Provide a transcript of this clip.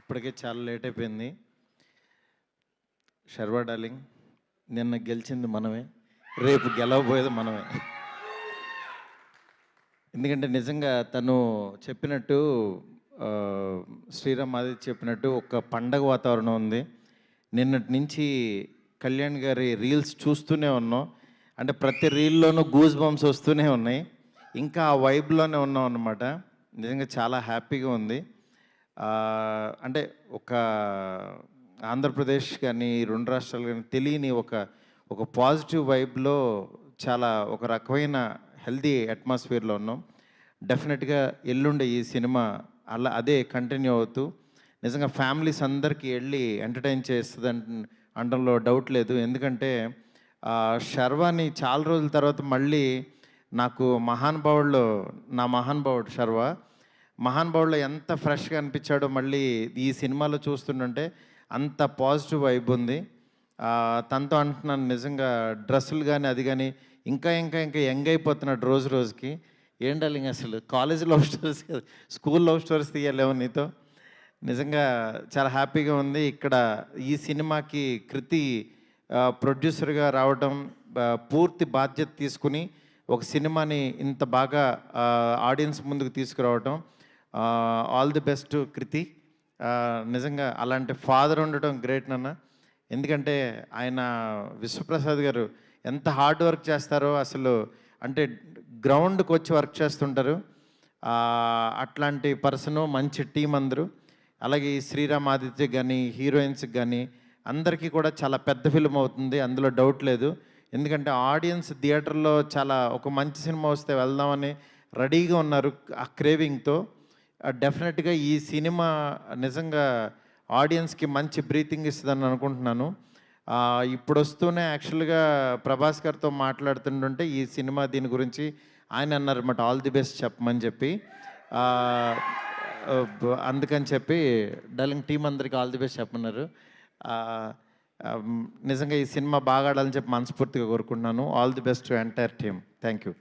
ఇప్పటికే చాలా లేట్ అయిపోయింది. శర్వా డార్లింగ్, నిన్న గెలిచింది మనమే, రేపు గెలవబోయేది మనమే. ఎందుకంటే నిజంగా తను చెప్పినట్టు శ్రీరామ్ ఆదిత్య చెప్పినట్టు ఒక పండగ వాతావరణం ఉంది. నిన్నటి నుంచి కళ్యాణ్ గారి రీల్స్ చూస్తూనే ఉన్నాం. అంటే ప్రతి రీల్లోనూ గూస్ బంప్స్ వస్తూనే ఉన్నాయి. ఇంకా ఆ వైబ్లోనే ఉన్నాం అన్నమాట. నిజంగా చాలా హ్యాపీగా ఉంది. అంటే ఒక ఆంధ్రప్రదేశ్ కానీ రెండు రాష్ట్రాలు కానీ తెలియని ఒక పాజిటివ్ వైబ్లో చాలా ఒక రకమైన హెల్దీ అట్మాస్ఫియర్లో ఉన్నాం. డెఫినెట్గా ఎల్లుండే ఈ సినిమా అదే కంటిన్యూ అవుతూ నిజంగా ఫ్యామిలీస్ అందరికీ వెళ్ళి ఎంటర్టైన్ చేస్తుంది అనడంలో డౌట్ లేదు. ఎందుకంటే శర్వాని చాలా రోజుల తర్వాత మళ్ళీ నాకు నా మహానుభావుడు శర్వా మహానుభావుడులో ఎంత ఫ్రెష్గా అనిపించాడో మళ్ళీ ఈ సినిమాలో చూస్తుంటే అంత పాజిటివ్ వైబ్ ఉంది. తనతో అంటున్నాను, నిజంగా డ్రెస్సులు కానీ అది కానీ ఇంకా ఇంకా ఇంకా యంగ్ అయిపోతున్నాడు రోజు రోజుకి. ఏం డార్లింగ్, అసలు college love stories, school love stories తీయలేము నీతో. నిజంగా చాలా హ్యాపీగా ఉంది. ఇక్కడ ఈ సినిమాకి కృతి ప్రొడ్యూసర్గా రావడం, పూర్తి బాధ్యత తీసుకుని ఒక సినిమాని ఇంత బాగా ఆడియన్స్ ముందుకు తీసుకురావటం, ఆల్ ది బెస్ట్ కృతి. నిజంగా అలాంటి ఫాదర్ ఉండటం గ్రేట్ నాన్న. ఎందుకంటే ఆయన విశ్వప్రసాద్ గారు ఎంత హార్డ్ వర్క్ చేస్తారో అసలు, అంటే గ్రౌండ్కి వచ్చి వర్క్ చేస్తుంటారు. అట్లాంటి పర్సను, మంచి టీం అందరూ. అలాగే ఈ శ్రీరామ్ ఆదిత్య కానీ హీరోయిన్స్కి కానీ అందరికీ కూడా చాలా పెద్ద ఫిల్మ్ అవుతుంది, అందులో డౌట్ లేదు. ఎందుకంటే ఆడియన్స్ థియేటర్లో చాలా ఒక మంచి సినిమా వస్తే వెళ్దామని రెడీగా ఉన్నారు ఆ క్రేవింగ్తో. డెఫినెట్గా ఈ సినిమా నిజంగా ఆడియన్స్కి మంచి బ్రీతింగ్ ఇస్తుందని అనుకుంటున్నాను. ఇప్పుడు వస్తూనే యాక్చువల్గా ప్రభాస్ గారితో మాట్లాడుతుంటుంటే ఈ సినిమా దీని గురించి ఆయన అన్నారు అన్నమాట, ఆల్ ది బెస్ట్ చెప్పమని చెప్పి. అందుకని చెప్పి డార్లింగ్ టీం అందరికీ ఆల్ ది బెస్ట్ చెప్పమన్నారు. నిజంగా ఈ సినిమా బాగా ఆడాలని చెప్పి మనస్ఫూర్తిగా కోరుకుంటున్నాను. All the best to entire team. Thank you.